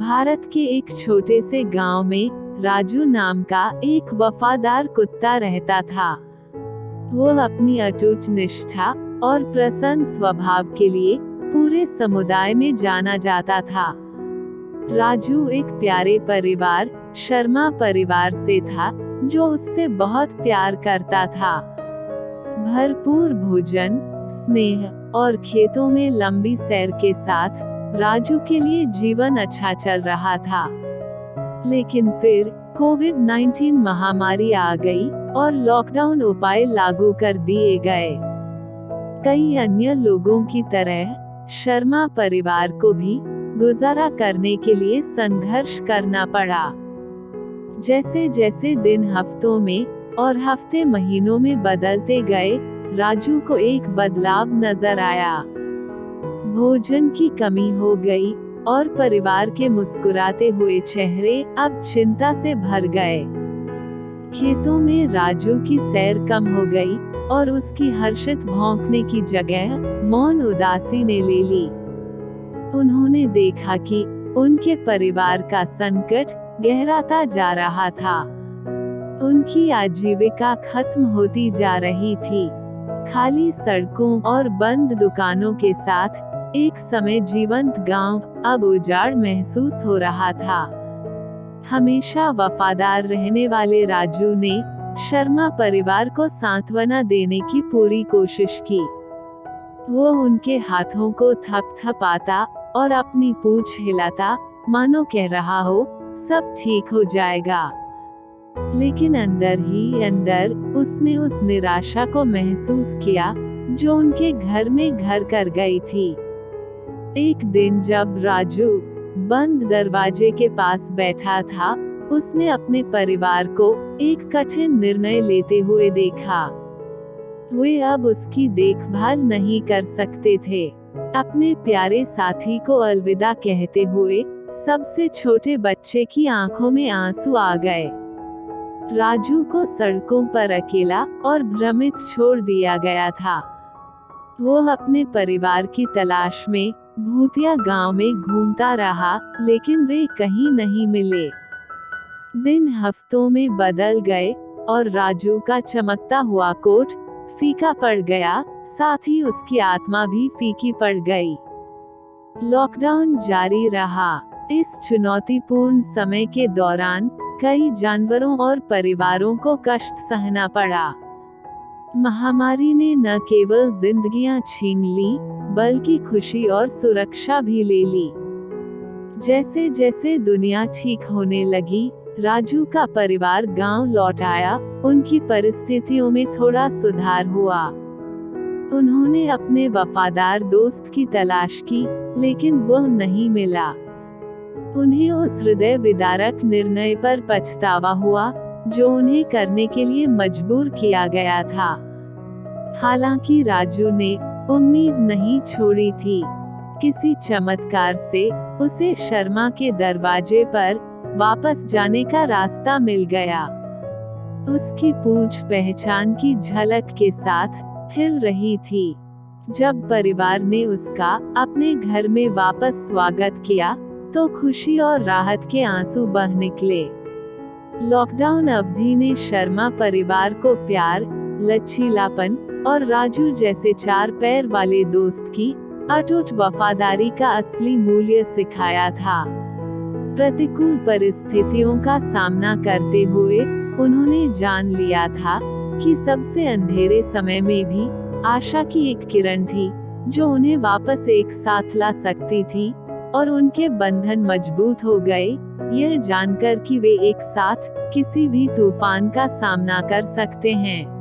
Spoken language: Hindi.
भारत के एक छोटे से गांव में राजू नाम का एक वफादार कुत्ता रहता था। वो अपनी अटूट निष्ठा और प्रसन्न स्वभाव के लिए पूरे समुदाय में जाना जाता था। राजू एक प्यारे परिवार शर्मा परिवार से था, जो उससे बहुत प्यार करता था। भरपूर भोजन, स्नेह और खेतों में लंबी सैर के साथ राजू के लिए जीवन अच्छा चल रहा था। लेकिन फिर कोविड-19 महामारी आ गई और लॉकडाउन उपाय लागू कर दिए गए। कई अन्य लोगों की तरह शर्मा परिवार को भी गुजारा करने के लिए संघर्ष करना पड़ा। जैसे जैसे दिन हफ्तों में और हफ्ते महीनों में बदलते गए, राजू को एक बदलाव नजर आया। भोजन की कमी हो गई और परिवार के मुस्कुराते हुए चेहरे अब चिंता से भर गए। खेतों में राजू की सैर कम हो गई और उसकी हर्षित भौंकने की जगह मौन उदासी ने ले ली। उन्होंने देखा कि उनके परिवार का संकट गहराता जा रहा था। उनकी आजीविका खत्म होती जा रही थी। खाली सड़कों और बंद दुकानों के साथ एक समय जीवंत गांव अब उजाड़ महसूस हो रहा था। हमेशा वफादार रहने वाले राजू ने शर्मा परिवार को सांत्वना देने की पूरी कोशिश की। वो उनके हाथों को थपथपाता और अपनी पूंछ हिलाता, मानो कह रहा हो, सब ठीक हो जाएगा। लेकिन अंदर ही अंदर उसने उस निराशा को महसूस किया जो उनके घर में घर कर गई थी। एक दिन जब राजू बंद दरवाजे के पास बैठा था, उसने अपने परिवार को एक कठिन निर्णय लेते हुए देखा। वे अब उसकी देखभाल नहीं कर सकते थे। अपने प्यारे साथी को अलविदा कहते हुए सबसे छोटे बच्चे की आंखों में आंसू आ गए। राजू को सड़कों पर अकेला और भ्रमित छोड़ दिया गया था। वो अपने परिवार की तलाश में भूतिया गांव में घूमता रहा, लेकिन वे कहीं नहीं मिले। दिन हफ्तों में बदल गए और राजू का चमकता हुआ कोट फीका पड़ गया, साथ ही उसकी आत्मा भी फीकी पड़ गई। लॉकडाउन जारी रहा। इस चुनौतीपूर्ण समय के दौरान कई जानवरों और परिवारों को कष्ट सहना पड़ा। महामारी ने न केवल जिंदगियां छीन ली, बल्कि खुशी और सुरक्षा भी ले ली। जैसे जैसे दुनिया ठीक होने लगी, राजू का परिवार गांव लौट आया। उनकी परिस्थितियों में थोड़ा सुधार हुआ। उन्होंने अपने वफादार दोस्त की तलाश की, लेकिन वह नहीं मिला। उन्हें उस हृदय विदारक निर्णय पर पछतावा हुआ जो उन्हें करने के लिए मजबूर किया गया था। हालांकि राजू ने उम्मीद नहीं छोड़ी थी। किसी चमत्कार से उसे शर्मा के दरवाजे पर वापस जाने का रास्ता मिल गया। उसकी पूंछ पहचान की झलक के साथ हिल रही थी। जब परिवार ने उसका अपने घर में वापस स्वागत किया, तो खुशी और राहत के आंसू बह निकले। लॉकडाउन अवधि ने शर्मा परिवार को प्यार, लचीलापन और राजू जैसे चार पैर वाले दोस्त की अटूट वफादारी का असली मूल्य सिखाया था। प्रतिकूल परिस्थितियों का सामना करते हुए उन्होंने जान लिया था कि सबसे अंधेरे समय में भी आशा की एक किरण थी, जो उन्हें वापस एक साथ ला सकती थी। और उनके बंधन मजबूत हो गए, यह जानकर कि वे एक साथ किसी भी तूफान का सामना कर सकते हैं।